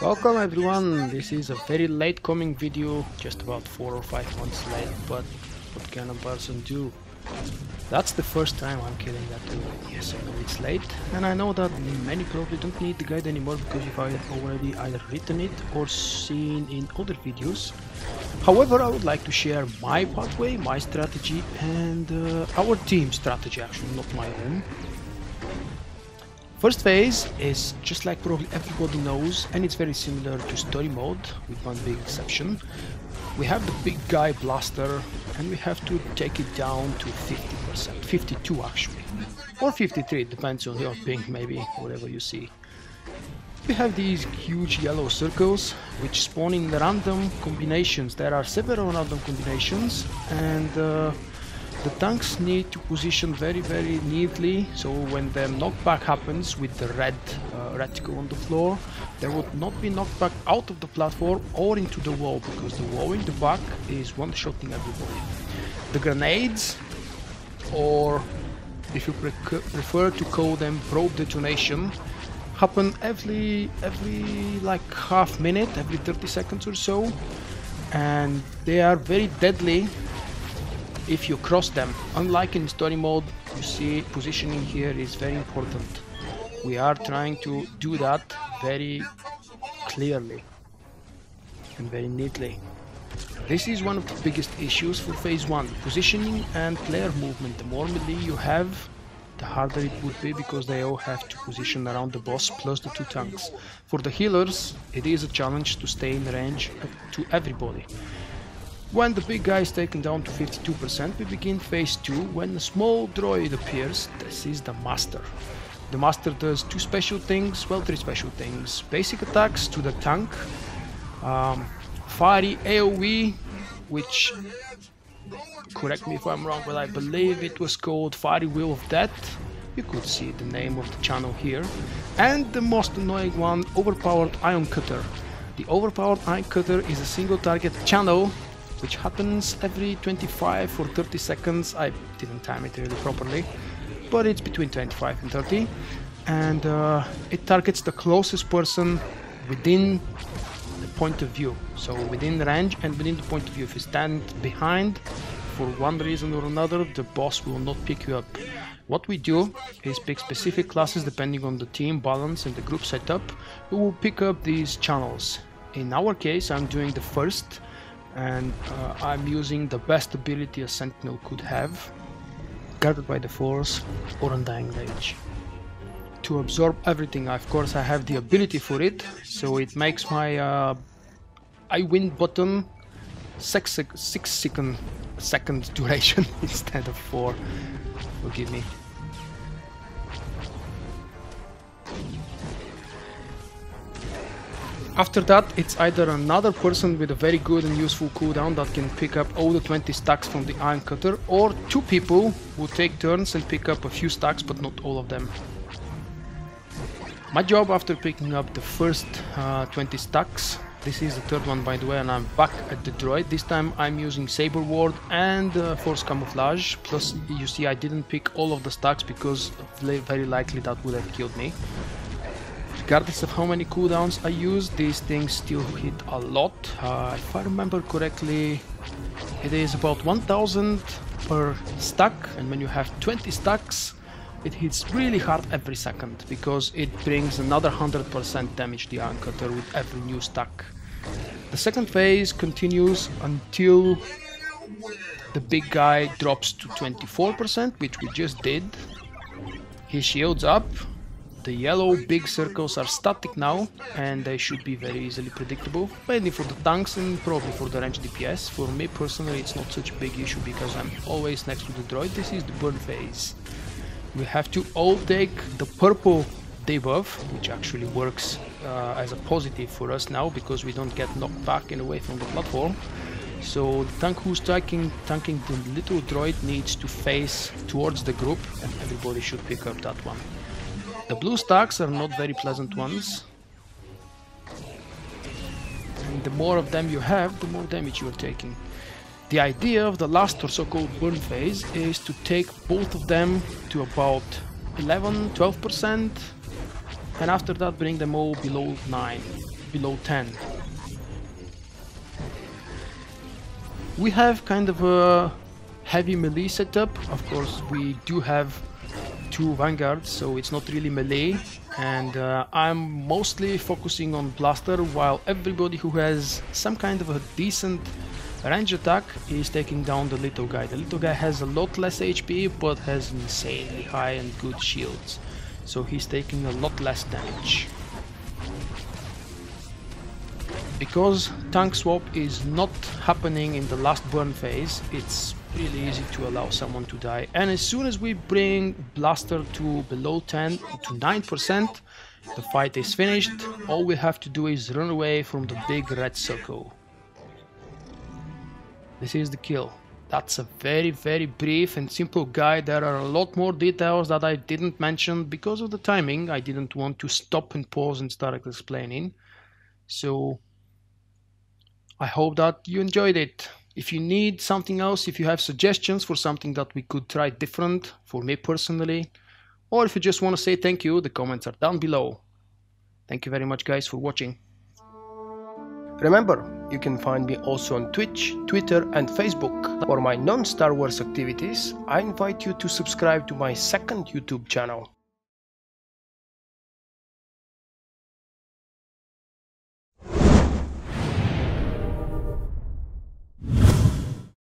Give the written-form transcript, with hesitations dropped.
Welcome everyone, this is a very late coming video, just about 4 or 5 months late, but what can a person do? That's the first time I'm killing that tool. Yes, I know it's late, and I know that many probably don't need the guide anymore because you've already either written it or seen in other videos. However, I would like to share my pathway, my strategy, and our team strategy, actually, not my own. First phase is just like probably everybody knows, and it's very similar to story mode with one big exception. We have the big guy blaster and we have to take it down to 50%, 52 actually, or 53, depends on your ping, maybe, whatever you see. We have these huge yellow circles which spawn in random combinations. There are several random combinations, and the tanks need to position very neatly, so when the knockback happens with the red reticle on the floor, they would not be knocked back out of the platform or into the wall, because the wall in the back is one-shotting everybody. The grenades, or if you prefer to call them probe detonation, happen every like half minute, every 30 seconds or so, and they are very deadly if you cross them. Unlike in story mode, you see positioning here is very important. We are trying to do that very clearly and very neatly. This is one of the biggest issues for phase 1, positioning and player movement. The more melee you have, the harder it would be, because they all have to position around the boss plus the 2 tanks. For the healers, it is a challenge to stay in range to everybody. When the big guy is taken down to 52%, we begin phase 2, when a small droid appears. This is the master. The master does 2 special things, well, 3 special things. Basic attacks to the tank, fiery AoE, which, correct me if I'm wrong, but I believe it was called Fiery Wheel of Death. You could see the name of the channel here. And the most annoying one, overpowered Ion Cutter. The overpowered Ion Cutter is a single target channel which happens every 25 or 30 seconds. I didn't time it really properly, but it's between 25 and 30, and it targets the closest person within the point of view, so within the range and within the point of view. If you stand behind, for one reason or another, the boss will not pick you up. What we do is pick specific classes depending on the team balance and the group setup, who will pick up these channels. In our case, I'm doing the first, and I'm using the best ability a sentinel could have, Guarded by the Force or Undying Rage, to absorb everything. Of course, I have the ability for it, so it makes my I win button 6 second duration instead of 4. Forgive me. After that, it's either another person with a very good and useful cooldown that can pick up all the 20 stacks from the Ion Cutter, or 2 people who take turns and pick up a few stacks, but not all of them. My job after picking up the first 20 stacks, this is the 3rd one by the way, and I'm back at the droid. This time I'm using Saber Ward and Force Camouflage, plus you see I didn't pick all of the stacks because very likely that would have killed me. Regardless of how many cooldowns I use, these things still hit a lot. If I remember correctly, it is about 1000 per stack, and when you have 20 stacks, it hits really hard every second, because it brings another 100% damage, the Ion Cutter, with every new stack. The second phase continues until the big guy drops to 24%, which we just did. He shields up. The yellow big circles are static now, and they should be very easily predictable, mainly for the tanks and probably for the range DPS. For me personally, it's not such a big issue because I'm always next to the droid. This is the burn phase. We have to all take the purple debuff, which actually works as a positive for us now, because we don't get knocked back and away from the platform. So the tank who's tanking the little droid needs to face towards the group, and everybody should pick up that one. The blue stacks are not very pleasant ones, and the more of them you have, the more damage you are taking. The idea of the last or so-called burn phase is to take both of them to about 11-12%, and after that bring them all below 9. below 10. We have kind of a heavy melee setup. Of course, we do have 2 vanguards, so it's not really melee, and I'm mostly focusing on blaster, while everybody who has some kind of a decent range attack is taking down the little guy. The little guy has a lot less HP but has insanely high and good shields, so he's taking a lot less damage. Because tank swap is not happening in the last burn phase, it's really easy to allow someone to die. And as soon as we bring blaster to below 10 to 9%, the fight is finished. All we have to do is run away from the big red circle. This is the kill. That's a very brief and simple guide. There are a lot more details that I didn't mention because of the timing. I didn't want to stop and pause and start explaining. So I hope that you enjoyed it. If you need something else, if you have suggestions for something that we could try different for me personally, or if you just want to say thank you, the comments are down below. Thank you very much guys for watching. Remember, you can find me also on Twitch, Twitter and Facebook. For my non-Star Wars activities, I invite you to subscribe to my second YouTube channel.